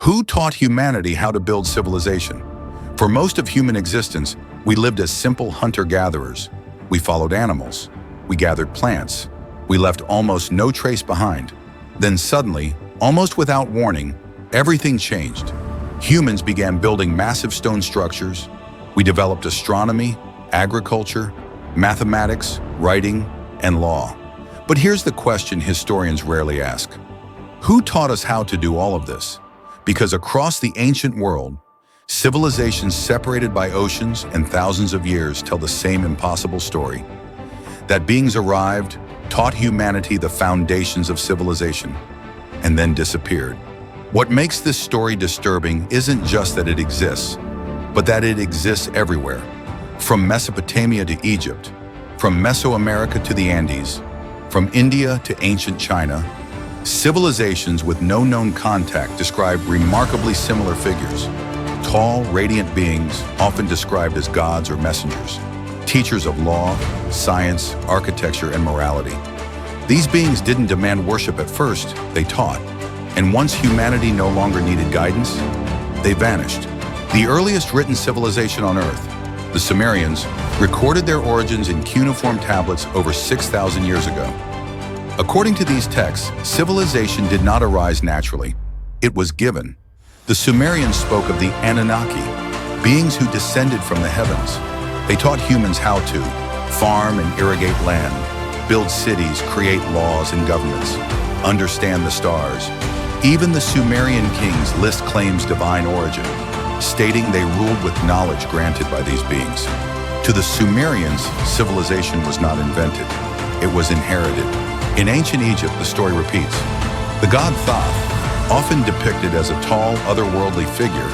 Who taught humanity how to build civilization? For most of human existence, we lived as simple hunter-gatherers. We followed animals. We gathered plants. We left almost no trace behind. Then suddenly, almost without warning, everything changed. Humans began building massive stone structures. We developed astronomy, agriculture, mathematics, writing, and law. But here's the question historians rarely ask. Who taught us how to do all of this? Because across the ancient world, civilizations separated by oceans and thousands of years tell the same impossible story. That beings arrived, taught humanity the foundations of civilization, and then disappeared. What makes this story disturbing isn't just that it exists, but that it exists everywhere. From Mesopotamia to Egypt, from Mesoamerica to the Andes, from India to ancient China, civilizations with no known contact describe remarkably similar figures. Tall, radiant beings, often described as gods or messengers, teachers of law, science, architecture, and morality. These beings didn't demand worship at first, they taught. And once humanity no longer needed guidance, they vanished. The earliest written civilization on Earth, the Sumerians, recorded their origins in cuneiform tablets over 6,000 years ago. According to these texts, civilization did not arise naturally. It was given. The Sumerians spoke of the Anunnaki, beings who descended from the heavens. They taught humans how to farm and irrigate land, build cities, create laws and governments, understand the stars. Even the Sumerian kings list claims divine origin, stating they ruled with knowledge granted by these beings. To the Sumerians, civilization was not invented. It was inherited. In ancient Egypt, the story repeats. The god Thoth, often depicted as a tall, otherworldly figure,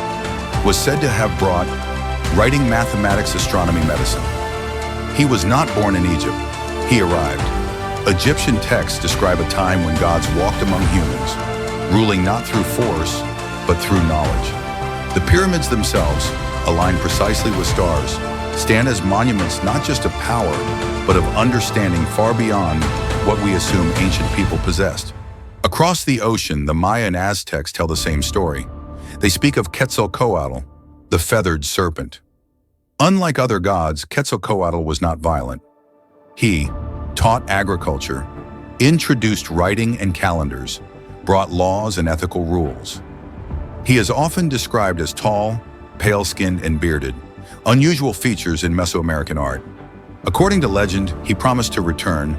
was said to have brought writing, mathematics, astronomy, medicine. He was not born in Egypt. He arrived. Egyptian texts describe a time when gods walked among humans, ruling not through force, but through knowledge. The pyramids themselves, aligned precisely with stars, stand as monuments not just of power, but of understanding far beyond what we assume ancient people possessed. Across the ocean, the Maya and Aztecs tell the same story. They speak of Quetzalcoatl, the feathered serpent. Unlike other gods, Quetzalcoatl was not violent. He taught agriculture, introduced writing and calendars, brought laws and ethical rules. He is often described as tall, pale-skinned, and bearded, unusual features in Mesoamerican art. According to legend, he promised to return,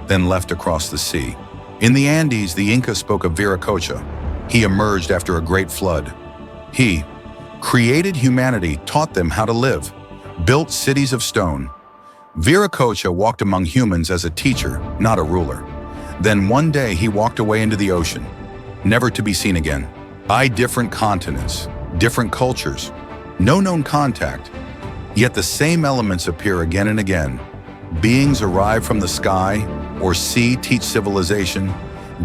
then left across the sea. In the Andes, the Inca spoke of Viracocha. He emerged after a great flood. He created humanity, taught them how to live, built cities of stone. Viracocha walked among humans as a teacher, not a ruler. Then one day he walked away into the ocean, never to be seen again. Different continents, different cultures, no known contact, yet the same elements appear again and again. Beings arrive from the sky or sea, teach civilization,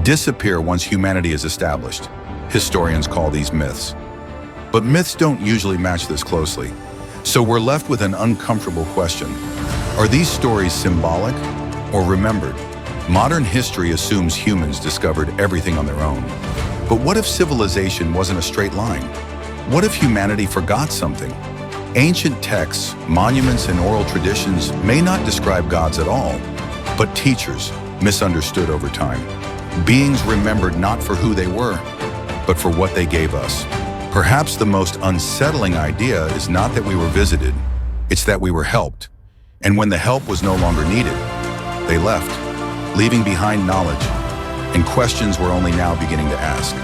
disappear once humanity is established. Historians call these myths. But myths don't usually match this closely. So we're left with an uncomfortable question. Are these stories symbolic or remembered? Modern history assumes humans discovered everything on their own. But what if civilization wasn't a straight line? What if humanity forgot something? Ancient texts, monuments, and oral traditions may not describe gods at all, but teachers, misunderstood over time. Beings remembered not for who they were, but for what they gave us. Perhaps the most unsettling idea is not that we were visited, it's that we were helped. And when the help was no longer needed, they left, leaving behind knowledge, and questions we're only now beginning to ask.